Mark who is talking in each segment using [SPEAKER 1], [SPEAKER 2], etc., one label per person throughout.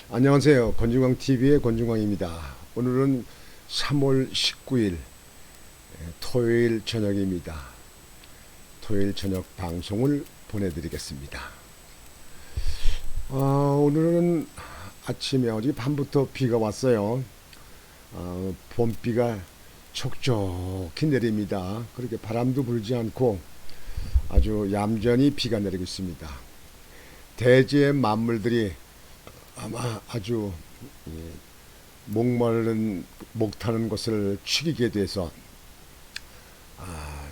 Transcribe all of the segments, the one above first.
[SPEAKER 1] 안녕하세요. 권중광TV의 권중광입니다. 오늘은 3월 19일 토요일 저녁입니다. 토요일 저녁 방송을 보내드리겠습니다. 오늘은 아침에 어제 밤부터 비가 왔어요. 봄비가 촉촉히 내립니다. 그렇게 바람도 불지 않고 아주 얌전히 비가 내리고 있습니다. 대지의 만물들이 아마 아주 목마른 목타는 것을 축이게 돼서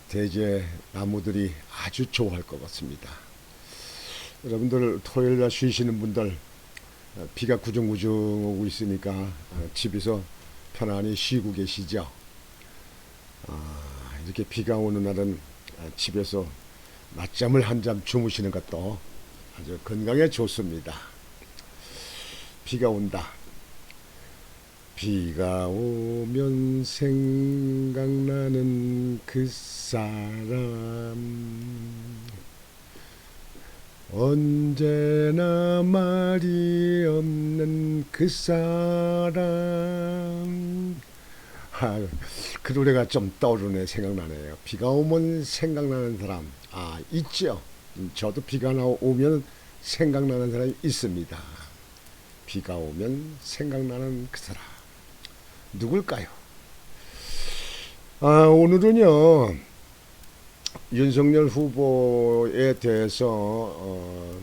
[SPEAKER 1] 대지의 나무들이 아주 좋아할 것 같습니다. 여러분들 토요일날 쉬시는 분들 비가 구중구중 오고 있으니까 집에서 편안히 쉬고 계시죠. 이렇게 비가 오는 날은 집에서 낮잠을 한 잠 주무시는 것도 아주 건강에 좋습니다. 비가 온다. 비가 오면 생각나는 그 사람, 언제나 말이 없는 그 사람. 그 노래가 좀 떠오르네. 생각나네요. 비가 오면 생각나는 사람. 있죠. 저도 비가 오면 생각나는 사람이 있습니다. 비가 오면 생각나는 그 사람 누굴까요? 오늘은요 윤석열 후보에 대해서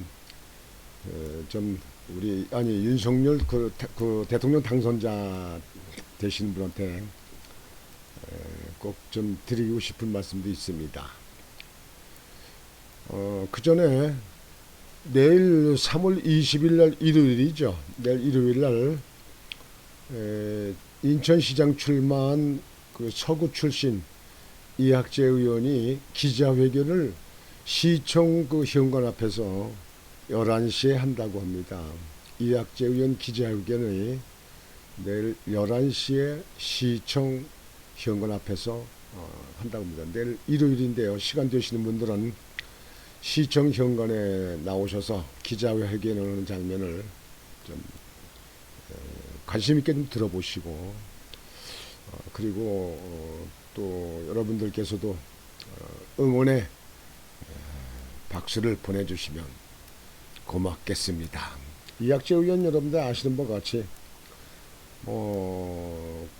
[SPEAKER 1] 좀 윤석열 그 대통령 당선자 되신 분한테 꼭 좀 드리고 싶은 말씀도 있습니다. 그 전에 내일 3월 20일 날 일요일이죠. 내일 일요일 날 인천시장 출마한 그 서구 출신 이학재 의원이 기자회견을 시청 그 현관 앞에서 11시에 한다고 합니다. 이학재 의원 기자회견이 내일 11시에 시청 현관 앞에서 한다고 합니다. 내일 일요일인데요. 시간 되시는 분들은 시청 현관에 나오셔서 기자회견하는 장면을 좀 관심 있게 좀 들어보시고 그리고 또 여러분들께서도 응원의 박수를 보내주시면 고맙겠습니다. 이학재 의원 여러분들 아시는 것 같이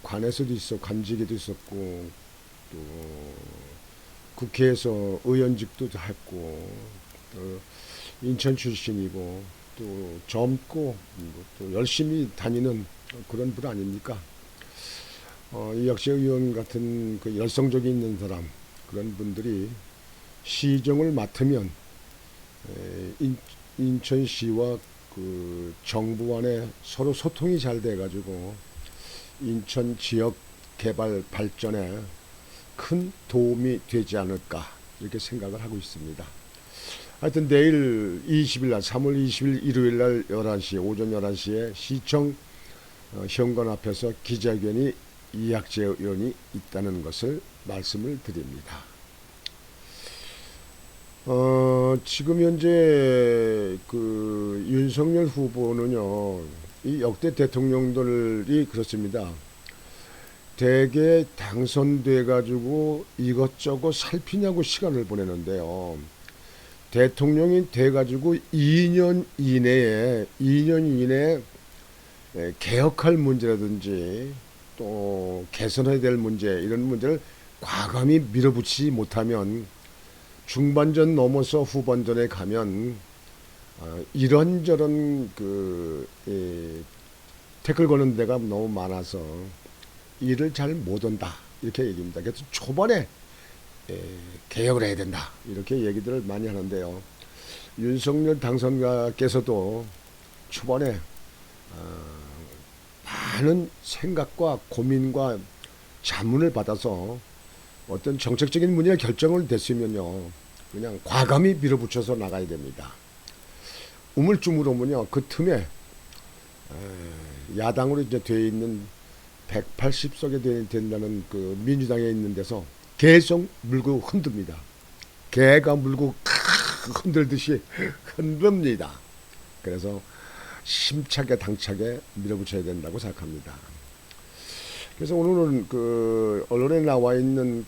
[SPEAKER 1] 관에서도 있었고 관직에도 있었고 또 국회에서 의원직도 했고 또 인천 출신이고 또 젊고 또 열심히 다니는 그런 분 아닙니까? 이학재 의원 같은 그 열성적이 있는 사람 그런 분들이 시정을 맡으면 인천시와 그 정부 안에 서로 소통이 잘 돼가지고 인천 지역 개발 발전에 큰 도움이 되지 않을까 이렇게 생각을 하고 있습니다. 하여튼 내일 20일 날 3월 20일 일요일 날 11시 오전 11시에 시청 현관 앞에서 기자회견이 이학재 의원이 있다는 것을 말씀을 드립니다. 지금 현재 그 윤석열 후보는요, 이 역대 대통령들이 그렇습니다. 대개 당선돼 가지고 이것저것 살피냐고 시간을 보내는데요. 대통령이 돼 가지고 2년 이내에 개혁할 문제라든지 또 개선해야 될 문제 이런 문제를 과감히 밀어붙이지 못하면 중반전 넘어서 후반전에 가면 이런저런 태클 거는 데가 너무 많아서 일을 잘 못한다 이렇게 얘기입니다. 그래서 초반에 개혁을 해야 된다 이렇게 얘기들을 많이 하는데요. 윤석열 당선자께서도 초반에 많은 생각과 고민과 자문을 받아서 어떤 정책적인 문제가 결정을 됐으면요 그냥 과감히 밀어붙여서 나가야 됩니다. 우물쭈물하면요 그 틈에 야당으로 이제 돼 있는 180석에 된다는 그 민주당에 있는 데서 계속 물고 흔듭니다. 개가 물고 흔들듯이 흔듭니다. 그래서 심차게 당차게 밀어붙여야 된다고 생각합니다. 그래서 오늘은 그 언론에 나와 있는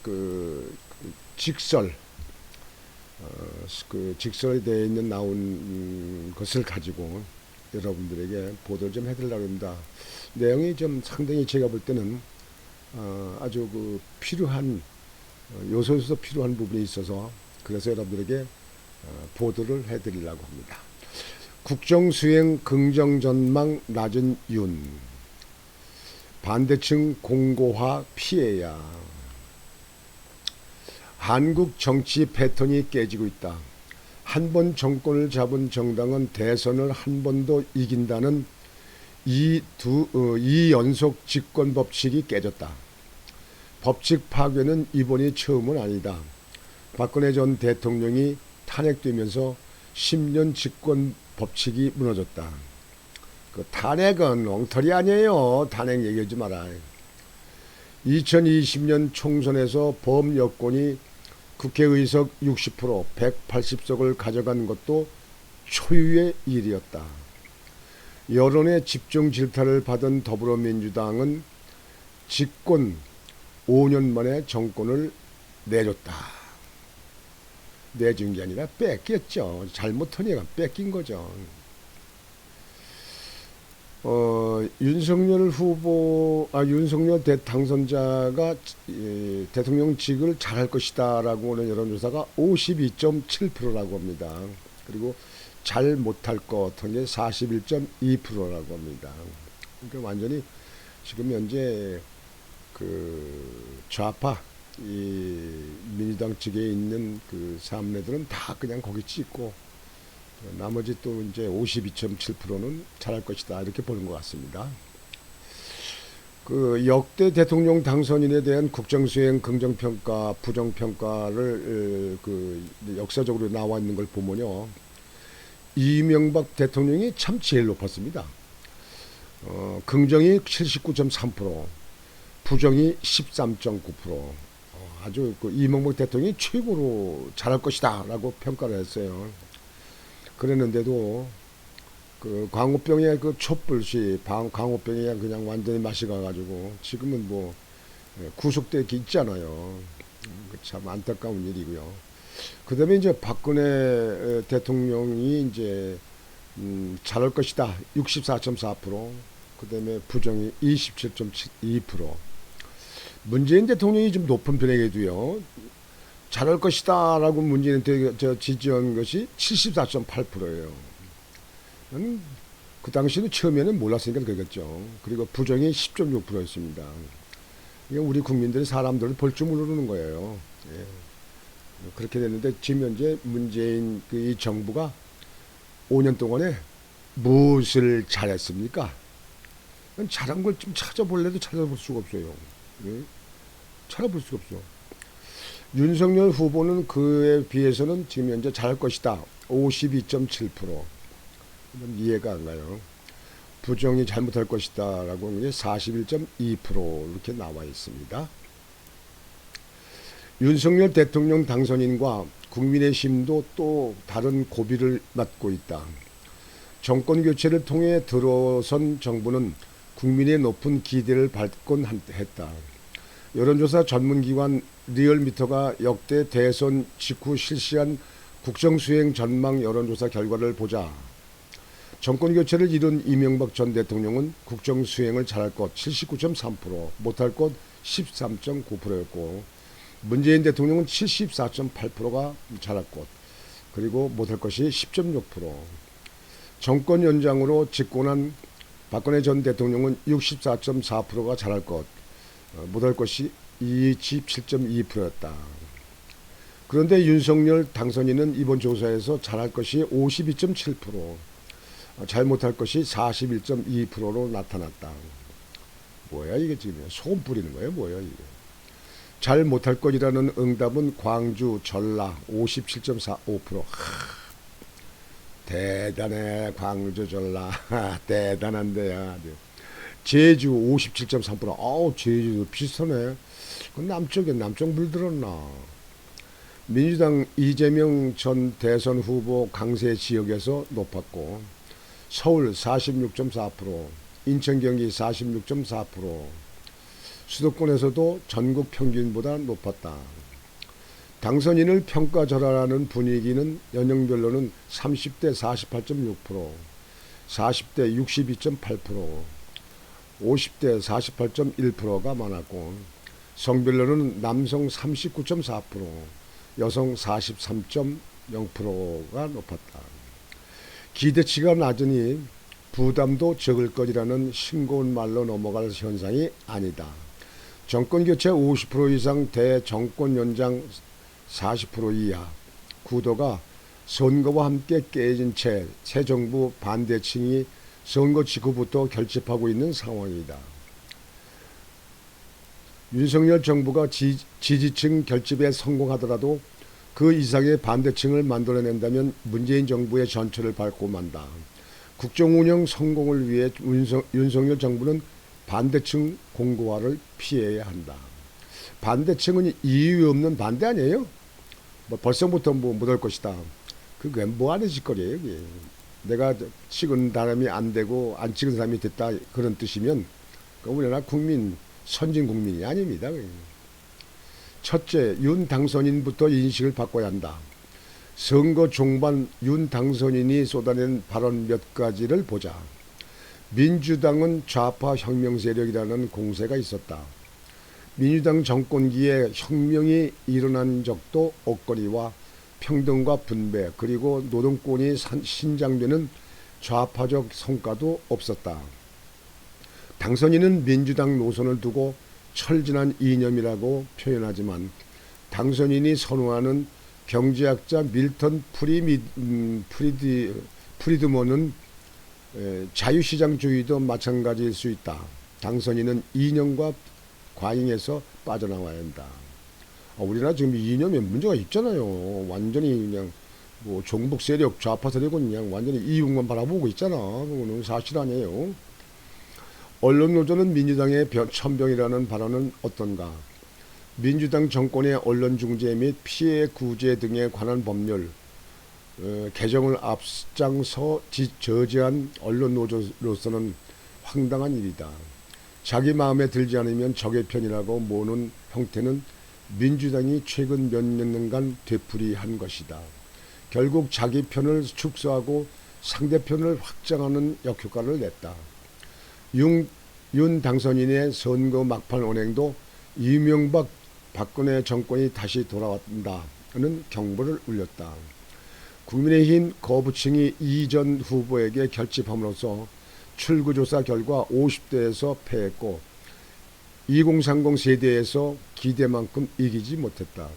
[SPEAKER 1] 직설, 그 직설에 대해 있는 나온 것을 가지고 여러분들에게 보도를 좀 해드리려고 합니다. 내용이 좀 상당히 제가 볼 때는 아주 그 필요한 요소에서 필요한 부분이 있어서 그래서 여러분들에게 보도를 해드리려고 합니다. 국정수행 긍정전망 낮은 윤, 반대층 공고화 피해야. 한국 정치 패턴이 깨지고 있다. 한 번 정권을 잡은 정당은 대선을 한 번 더 이긴다는 이 연속 집권 법칙이 깨졌다. 법칙 파괴는 이번이 처음은 아니다. 박근혜 전 대통령이 탄핵되면서 10년 집권 법칙이 무너졌다. 그 탄핵은 엉터리 아니에요. 탄핵 얘기하지 마라. 2020년 총선에서 범여권이 국회의석 60%, 180석을 가져간 것도 초유의 일이었다. 여론의 집중 질타를 받은 더불어민주당은 집권 5년 만에 정권을 내줬다. 내준 게 아니라 뺏겼죠. 잘못한 얘가 뺏긴 거죠. 윤석열 당선자가 대통령직을 잘할 것이다라고 하는 여론조사가 52.7%라고 합니다. 그리고 잘 못할 것 같은 게 41.2%라고 합니다. 그러니까 완전히 지금 현재 그 좌파 민주당 측에 있는 그 사람네들은 다 그냥 거기 찍고 나머지 또 이제 52.7%는 잘할 것이다 이렇게 보는 것 같습니다. 그 역대 대통령 당선인에 대한 국정수행 긍정평가, 부정평가를 그 역사적으로 나와 있는 걸 보면요, 이명박 대통령이 참 제일 높았습니다. 긍정이 79.3%, 부정이 13.9%. 아주 그 이명박 대통령이 최고로 잘할 것이다라고 평가를 했어요. 그랬는데도 그 광우병의 그 촛불시 광우병이 그냥 완전히 맛이 가가지고 지금은 뭐 구속돼 있잖아요. 참 안타까운 일이고요. 그다음에 이제 박근혜 대통령이 이제 잘할 것이다 64.4%, 그다음에 부정이 27.2%. 문재인 대통령이 좀 높은 편에게도요, 잘할 것이다라고 문재인 지지한 것이 74.8%예요. 그 당시는 처음에는 몰랐으니까 그랬겠죠. 그리고 부정이 10.6%였습니다. 우리 국민들이 사람들을 볼 줄 모르는 거예요. 예. 그렇게 됐는데 지금 현재 문재인 이 정부가 5년 동안에 무엇을 잘했습니까? 잘한 걸 좀 찾아볼래도 찾아볼 수가 없어요. 예? 찾아볼 수가 없어. 윤석열 후보는 그에 비해서는 지금 현재 잘할 것이다 52.7%. 이해가 안 가요. 부정이 잘못할 것이다 라고 하는 게 41.2% 이렇게 나와 있습니다. 윤석열 대통령 당선인과 국민의힘도 또 다른 고비를 맞고 있다. 정권 교체를 통해 들어선 정부는 국민의 높은 기대를 받곤 했다. 여론조사 전문기관 리얼미터가 역대 대선 직후 실시한 국정수행 전망 여론조사 결과를 보자 정권 교체를 이룬 이명박 전 대통령은 국정수행을 잘할 것 79.3%, 못할 것 13.9%였고 문재인 대통령은 74.8%가 잘할 것, 그리고 못할 것이 10.6%. 정권 연장으로 집권한 박근혜 전 대통령은 64.4%가 잘할 것, 못할 것이 27.2%였다. 그런데 윤석열 당선인은 이번 조사에서 잘할 것이 52.7%, 잘 못할 것이 41.2%로 나타났다. 뭐야 이게 지금 소금 뿌리는 거예요? 뭐야 이게? 잘 못할 것이라는 응답은 광주, 전라 57.45%. 대단해 광주, 전라. 대단한데야. 제주 57.3%. 아우 제주도 비슷하네. 그건 남쪽에 남쪽 물들었나. 민주당 이재명 전 대선 후보 강세 지역에서 높았고 서울 46.4%, 인천 경기 46.4%, 수도권에서도 전국 평균보다 높았다. 당선인을 평가절하라는 분위기는 연령별로는 30대 48.6%, 40대 62.8%, 50대 48.1%가 많았고, 성별로는 남성 39.4%, 여성 43.0%가 높았다. 기대치가 낮으니 부담도 적을 것이라는 싱거운 말로 넘어갈 현상이 아니다. 정권교체 50% 이상 대정권 연장 40% 이하, 구도가 선거와 함께 깨진 채 새 정부 반대층이 선거 직후부터 결집하고 있는 상황이다. 윤석열 정부가 지지층 결집에 성공하더라도 그 이상의 반대층을 만들어낸다면 문재인 정부의 전철을 밟고 만다. 국정운영 성공을 위해 윤석열 정부는 반대층 공고화를 피해야 한다. 반대층은 이유 없는 반대 아니에요? 뭐 벌써부터 뭐 못할 것이다. 그게 뭐 하는 짓거리예요, 그게. 내가 찍은 사람이 안 되고 안 찍은 사람이 됐다 그런 뜻이면 우리나라 국민 선진 국민이 아닙니다. 첫째, 윤 당선인부터 인식을 바꿔야 한다. 선거 종반 윤 당선인이 쏟아낸 발언 몇 가지를 보자. 민주당은 좌파 혁명 세력이라는 공세가 있었다. 민주당 정권기에 혁명이 일어난 적도 없거니와 평등과 분배 그리고 노동권이 신장되는 좌파적 성과도 없었다. 당선인은 민주당 노선을 두고 철진한 이념이라고 표현하지만 당선인이 선호하는 경제학자 밀턴 프리드먼은 자유시장주의도 마찬가지일 수 있다. 당선인은 이념과 과잉에서 빠져나와야 한다. 우리나라 지금 이념에 문제가 있잖아요. 완전히 그냥 뭐 종북 세력, 좌파 세력은 그냥 완전히 이익만 바라보고 있잖아. 그거는 사실 아니에요. 언론 노조는 민주당의 천병이라는 발언은 어떤가? 민주당 정권의 언론 중재 및 피해 구제 등에 관한 법률 개정을 앞장서 저지한 언론 노조로서는 황당한 일이다. 자기 마음에 들지 않으면 적의 편이라고 모는 형태는 민주당이 최근 몇 년간 되풀이한 것이다. 결국 자기 편을 축소하고 상대편을 확장하는 역효과를 냈다. 윤 당선인의 선거 막판 언행도 이명박 박근혜 정권이 다시 돌아왔다는 경보를 울렸다. 국민의힘 거부층이 이 전 후보에게 결집함으로써 출구조사 결과 50대에서 패했고 2030 세대에서 기대만큼 이기지 못했다.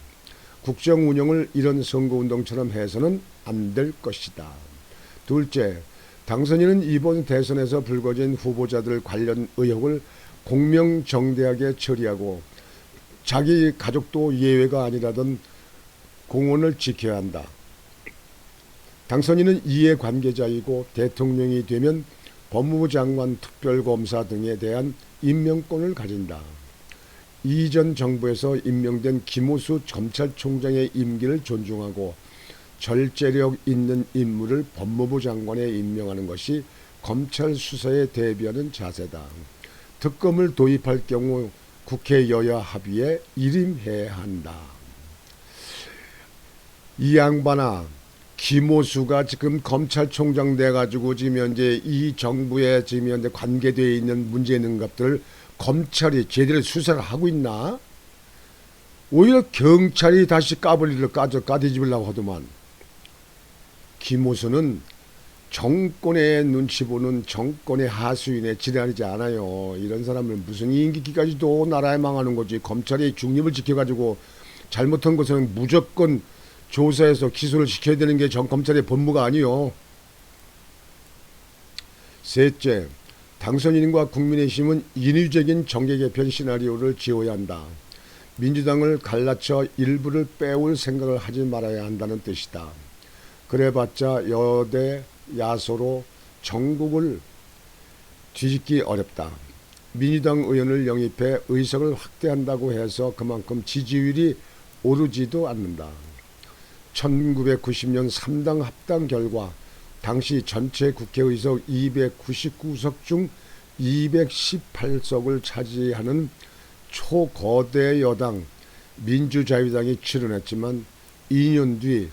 [SPEAKER 1] 국정 운영을 이런 선거운동처럼 해서는 안 될 것이다. 둘째, 당선인은 이번 대선에서 불거진 후보자들 관련 의혹을 공명정대하게 처리하고 자기 가족도 예외가 아니라던 공언을 지켜야 한다. 당선인은 이해관계자이고 대통령이 되면 법무부 장관, 특별검사 등에 대한 임명권을 가진다. 이전 정부에서 임명된 김호수 검찰총장의 임기를 존중하고 절제력 있는 인물을 법무부 장관에 임명하는 것이 검찰 수사에 대비하는 자세다. 특검을 도입할 경우 국회 여야 합의에 일임해야 한다. 이 양반아, 김호수가 지금 검찰총장 돼가지고 지금 현재 이 정부에 지금 현재 관계되어 있는 문제 있는 것들을 검찰이 제대로 수사를 하고 있나? 오히려 경찰이 다시 까불리를 까뒤집으려고 하더만. 김호수는 정권의 눈치 보는 정권의 하수인의 지랄이지 않아요. 이런 사람을 무슨 임기까지도 나라에 망하는 거지. 검찰이 중립을 지켜가지고 잘못한 것은 무조건 조사해서 기소를 시켜야 되는 게 검찰의 법무가 아니요. 셋째, 당선인과 국민의힘은 인위적인 정계 개편 시나리오를 지어야 한다. 민주당을 갈라쳐 일부를 빼올 생각을 하지 말아야 한다는 뜻이다. 그래봤자 여대 야소로 전국을 뒤집기 어렵다. 민주당 의원을 영입해 의석을 확대한다고 해서 그만큼 지지율이 오르지도 않는다. 1990년 3당 합당 결과 당시 전체 국회의석 299석 중 218석을 차지하는 초거대 여당 민주자유당이 출연했지만 2년 뒤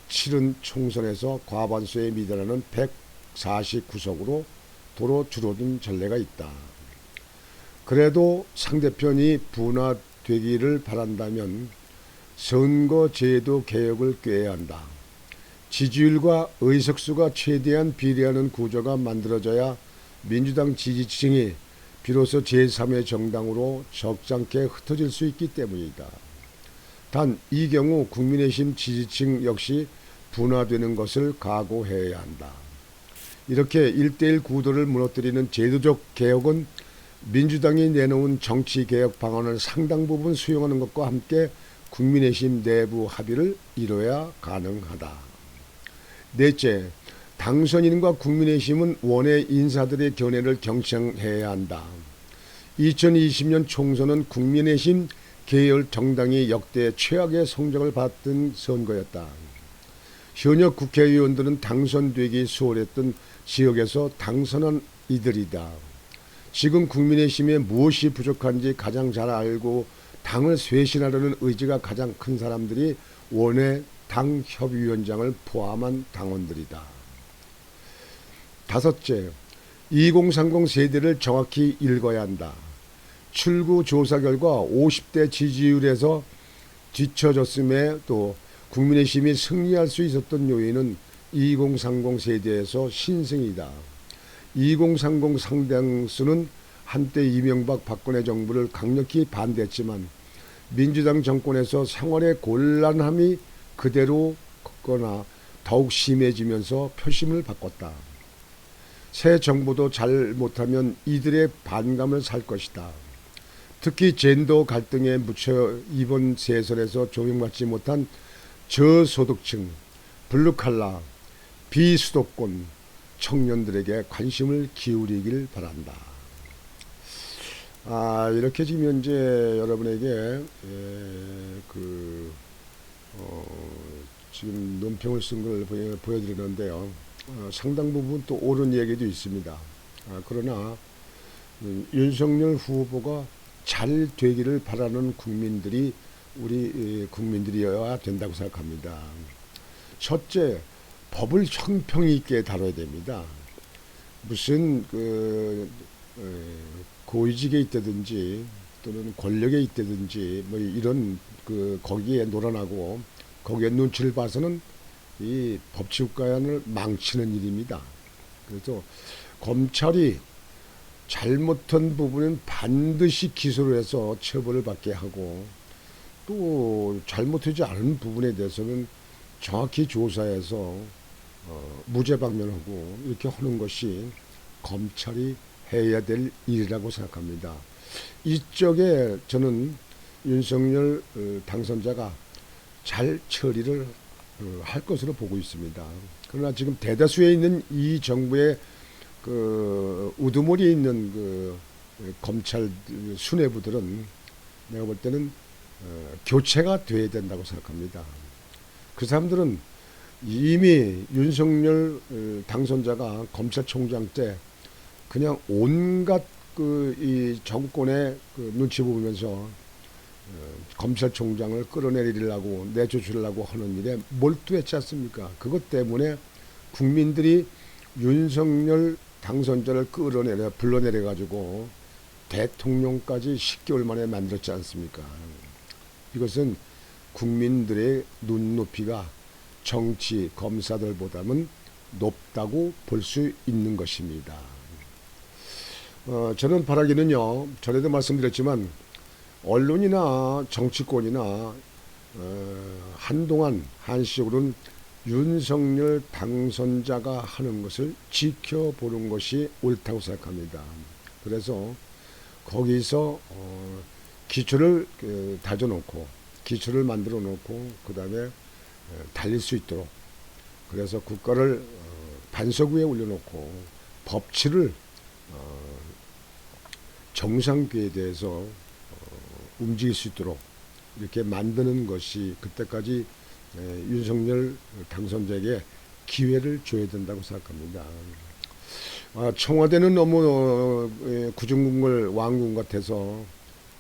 [SPEAKER 1] 치른 총선에서 과반수에 미달하는 149석으로 도로 줄어든 전례가 있다. 그래도 상대편이 분화되기를 바란다면 선거제도 개혁을 꾀해야 한다. 지지율과 의석수가 최대한 비례하는 구조가 만들어져야 민주당 지지층이 비로소 제3의 정당으로 적잖게 흩어질 수 있기 때문이다. 단 이 경우 국민의힘 지지층 역시 분화되는 것을 각오해야 한다. 이렇게 1대1 구도를 무너뜨리는 제도적 개혁은 민주당이 내놓은 정치개혁 방안을 상당 부분 수용하는 것과 함께 국민의힘 내부 합의를 이뤄야 가능하다. 넷째, 당선인과 국민의힘은 원외 인사들의 견해를 경청해야 한다. 2020년 총선은 국민의힘 계열 정당이 역대 최악의 성적을 받은 선거였다. 현역 국회의원들은 당선되기 수월했던 지역에서 당선한 이들이다. 지금 국민의힘에 무엇이 부족한지 가장 잘 알고 당을 쇄신하려는 의지가 가장 큰 사람들이 원외 당협위원장을 포함한 당원들이다. 다섯째, 2030 세대를 정확히 읽어야 한다. 출구 조사 결과 50대 지지율에서 뒤처졌음에 또 국민의힘이 승리할 수 있었던 요인은 2030 세대에서 신승이다. 2030 상당수는 한때 이명박 박근혜 정부를 강력히 반대했지만 민주당 정권에서 생활의 곤란함이 그대로 걷거나 더욱 심해지면서 표심을 바꿨다. 새 정부도 잘 못하면 이들의 반감을 살 것이다. 특히 젠더 갈등에 묻혀 이번 세선에서 조명받지 못한 저소득층, 블루칼라, 비수도권 청년들에게 관심을 기울이길 바란다. 이렇게 지금 현재 여러분에게 지금 논평을 쓴 걸 보여드리는데요. 상당 부분 또 옳은 얘기도 있습니다. 그러나 윤석열 후보가 잘 되기를 바라는 국민들이 우리 국민들이어야 된다고 생각합니다. 첫째, 법을 형평 있게 다뤄야 됩니다. 무슨 고위직에 있다든지 또는 권력에 있다든지 뭐 이런 거기에 놀아나고 거기에 눈치를 봐서는 이 법치국가를 망치는 일입니다. 그래서 검찰이 잘못한 부분은 반드시 기소를 해서 처벌을 받게 하고 또 잘못하지 않은 부분에 대해서는 정확히 조사해서 무죄 방면하고 이렇게 하는 것이 검찰이 해야 될 일이라고 생각합니다. 이쪽에 저는 윤석열 당선자가 잘 처리를 할 것으로 보고 있습니다. 그러나 지금 대다수에 있는 이 정부의 우두머리에 있는 검찰 수뇌부들은 내가 볼 때는 교체가 돼야 된다고 생각합니다. 그 사람들은 이미 윤석열 당선자가 검찰총장 때 그냥 온갖 이 정권의 눈치 보면서 검찰총장을 끌어내리려고 내조주려고 하는 일에 몰두했지 않습니까? 그것 때문에 국민들이 윤석열 당선자를 불러내려 가지고 대통령까지 10개월 만에 만들었지 않습니까? 이것은 국민들의 눈높이가 정치 검사들보다는 높다고 볼 수 있는 것입니다. 저는 바라기는요, 전에도 말씀드렸지만 언론이나 정치권이나 한시적으로는 윤석열 당선자가 하는 것을 지켜보는 것이 옳다고 생각합니다. 그래서 거기서 기초를 다져놓고 기초를 만들어 놓고 그 다음에 달릴 수 있도록, 그래서 국가를 반석 위에 올려놓고 법치를 정상궤에 대해서 움직일 수 있도록 이렇게 만드는 것이 그때까지 윤석열 당선자에게 기회를 줘야 된다고 생각합니다. 청와대는 너무 구중궁궐 왕궁 같아서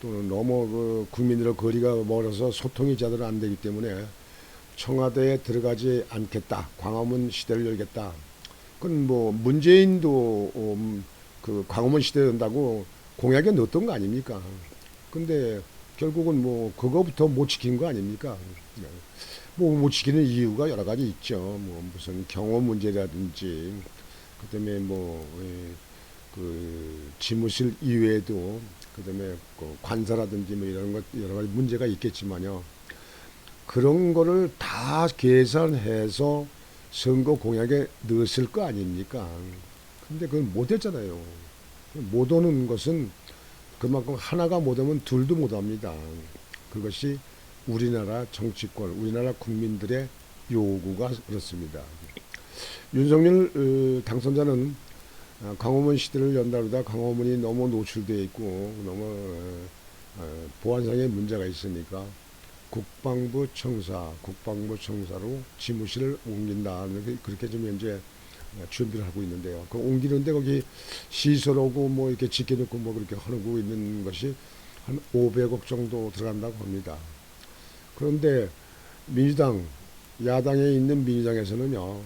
[SPEAKER 1] 또 너무 국민들과 거리가 멀어서 소통이 제대로 안 되기 때문에 청와대에 들어가지 않겠다. 광화문 시대를 열겠다. 그건 뭐 문재인도 그 광화문 시대 연다고 공약에 넣었던 거 아닙니까? 근데 결국은 뭐 그거부터 못 지킨 거 아닙니까? 뭐 못 지키는 이유가 여러 가지 있죠. 뭐 무슨 경호 문제라든지 그다음에 그 집무실 이외에도 그다음에 그 관사라든지 뭐 이런 것 여러 가지 문제가 있겠지만요. 그런 거를 다 계산해서 선거 공약에 넣었을 거 아닙니까? 근데 그걸 못했잖아요. 못 오는 것은 그만큼 하나가 못하면 둘도 못합니다. 그것이 우리나라 정치권, 우리나라 국민들의 요구가 그렇습니다. 윤석열 당선자는 광화문 시대를 연다 그러다 광화문이 너무 노출되어 있고 너무 보안상의 문제가 있으니까 국방부 청사로 지무실을 옮긴다. 그렇게 좀 현재 준비를 하고 있는데요. 그 옮기는데 거기 시설하고 뭐 이렇게 지켜놓고 뭐 그렇게 하고 있는 것이 한 500억 정도 들어간다고 합니다. 그런데 민주당, 야당에 있는 민주당에서는요,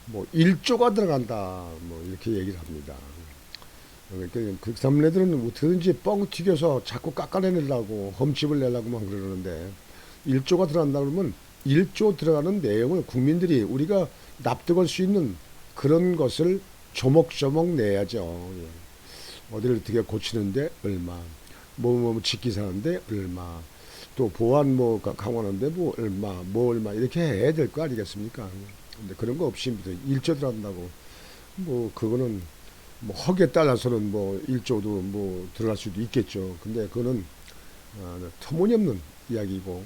[SPEAKER 1] 뭐 1조가 들어간다. 뭐 이렇게 얘기를 합니다. 그러니까 그 삼례들은 어떻게든지 뻥 튀겨서 자꾸 깎아내려고 험칩을 내려고만 그러는데 1조가 들어간다 그러면 1조 들어가는 내용을 국민들이 우리가 납득할 수 있는 그런 것을 조목조목 내야죠. 어디를 어떻게 고치는데 얼마, 뭐 짓기 사는데 얼마, 또 보안 뭐 강화하는데 뭐 얼마 이렇게 해야 될 거 아니겠습니까? 근데 그런 거 없이 1조 들어간다고 뭐 그거는 뭐 허기에 따라서는 뭐 1조도 뭐 들어갈 수도 있겠죠. 근데 그거는 터무니없는 이야기고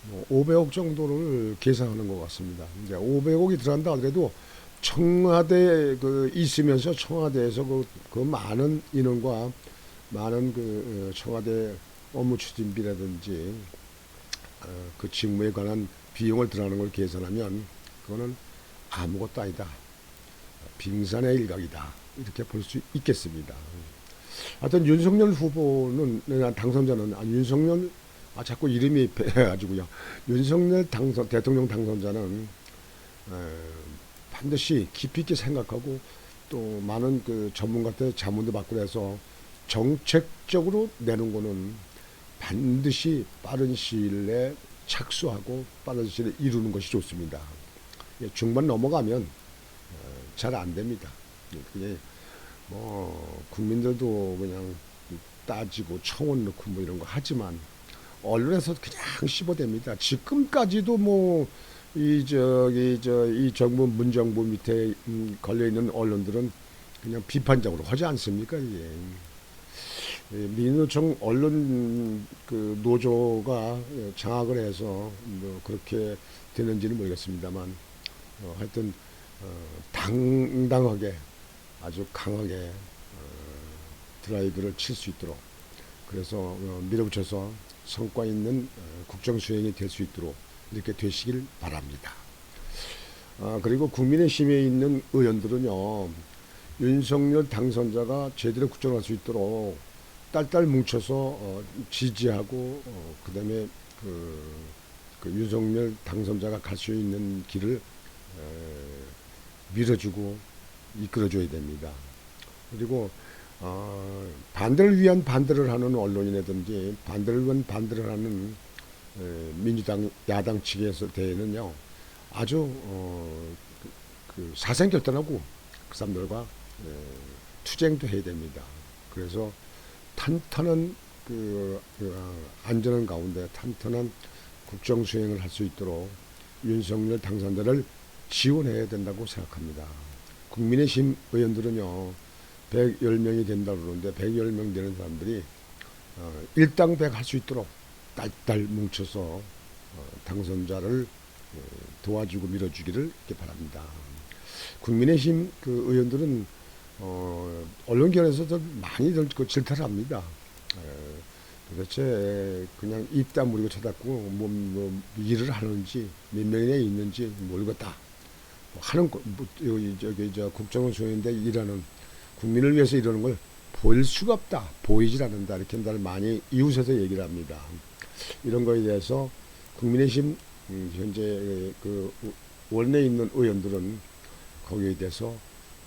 [SPEAKER 1] 뭐 500억 정도를 계산하는 것 같습니다. 이제 500억이 들어간다 하더라도 청와대 그 있으면서 청와대에서 그 많은 인원과 많은 그 청와대 업무 추진비라든지 그 직무에 관한 비용을 들어가는 걸 계산하면 그거는 아무것도 아니다. 빙산의 일각이다. 이렇게 볼 수 있겠습니다. 하여튼 윤석열 후보는 당선자는 윤석열 자꾸 이름이 배가지고요. 윤석열 대통령 당선자는 반드시 깊이 있게 생각하고 또 많은 그 전문가들 자문도 받고 해서 정책적으로 내는 거는 반드시 빠른 시일 내에 착수하고 빠른 시일 내에 이루는 것이 좋습니다. 중반 넘어가면 잘 안 됩니다. 그게 뭐 국민들도 그냥 따지고 청원 넣고 뭐 이런 거 하지만 언론에서 그냥 씹어댑니다. 지금까지도 뭐 이 정부 문정부 밑에 걸려 있는 언론들은 그냥 비판적으로 하지 않습니까? 이게 민노총 언론 그 노조가 장악을 해서 뭐 그렇게 되는지는 모르겠습니다만 하여튼 당당하게 아주 강하게 드라이브를 칠 수 있도록 그래서 밀어붙여서 성과 있는 국정 수행이 될 수 있도록 이렇게 되시길 바랍니다. 그리고 국민의힘에 있는 의원들은요, 윤석열 당선자가 제대로 국정할 수 있도록 딸딸 뭉쳐서 지지하고 그다음에 그 윤석열 당선자가 갈 수 있는 길을 밀어주고 이끌어줘야 됩니다. 그리고 반대를 위한 반대를 하는 언론이라든지 반대를 위한 반대를 하는 민주당 야당 측에서 대해는요 아주 그 사생결단하고 그 사람들과 투쟁도 해야 됩니다. 그래서 탄탄한 안전한 가운데 탄탄한 국정 수행을 할 수 있도록 윤석열 당선자를 지원해야 된다고 생각합니다. 국민의힘 의원들은요 110명이 된다고 그러는데 110명 되는 사람들이 일당백 할 수 있도록 딸딸 뭉쳐서 당선자를 도와주고 밀어주기를 이렇게 바랍니다. 국민의힘 그 의원들은 언론계에서 많이들 그 질타를 합니다. 도대체 그냥 입 다물고 쳐다보고 뭐 일을 하는지 몇 명이나 있는지 모르겠다. 하는 저기 저 국정원수행인데 일하는 국민을 위해서 이러는 걸 보일 수가 없다, 보이질 않는다 이렇게 날 많이 이웃에서 얘기를 합니다. 이런 거에 대해서 국민의힘 현재 그 원내에 있는 의원들은 거기에 대해서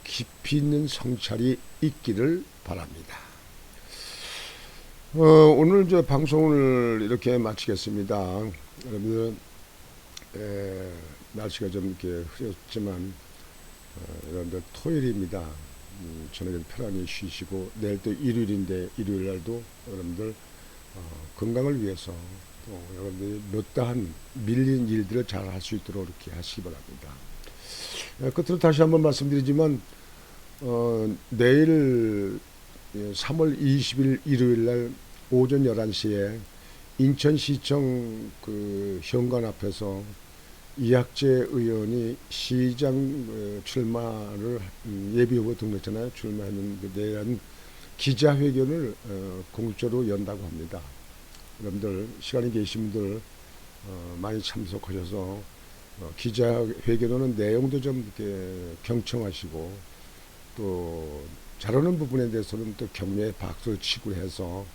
[SPEAKER 1] 깊이 있는 성찰이 있기를 바랍니다. 오늘 저 방송을 이렇게 마치겠습니다. 여러분들 날씨가 좀 이렇게 흐렸지만 여러분들 토요일입니다. 저녁에 편안히 쉬시고 내일 또 일요일인데 일요일 날도 여러분들 건강을 위해서 또 여러분들이 못다한 밀린 일들을 잘 할 수 있도록 이렇게 하시기 바랍니다. 끝으로 다시 한번 말씀드리지만 내일 3월 20일 일요일 날 오전 11시에 인천시청 그 현관 앞에서 이학재 의원이 시장 출마를 예비후보 등록했잖아요. 출마했는데 대한 기자회견을 공식적으로 연다고 합니다. 여러분들 시간이 계신 분들 많이 참석하셔서 기자회견하는 내용도 좀 이렇게 경청하시고 또 잘하는 부분에 대해서는 또 격려의 박수를 치고 해서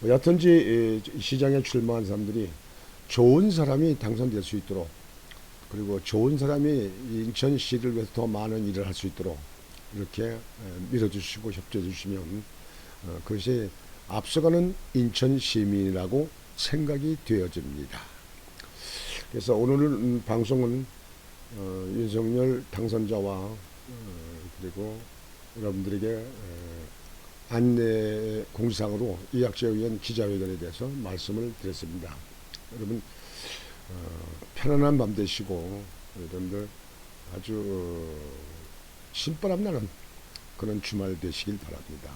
[SPEAKER 1] 여하튼지 시장에 출마한 사람들이 좋은 사람이 당선될 수 있도록 그리고 좋은 사람이 인천시를 위해서 더 많은 일을 할 수 있도록 이렇게 밀어주시고 협조해 주시면 그것이 앞서가는 인천 시민이라고 생각이 되어집니다. 그래서 오늘 방송은 윤석열 당선자와 그리고 여러분들에게 안내 공지사항으로 이학재 의원 기자회견에 대해서 말씀을 드렸습니다. 여러분 편안한 밤 되시고 여러분들 아주 신바람 나는 그런 주말 되시길 바랍니다.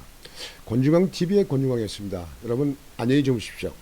[SPEAKER 1] 권중광TV의 권중광이었습니다. 여러분 안녕히 주무십시오.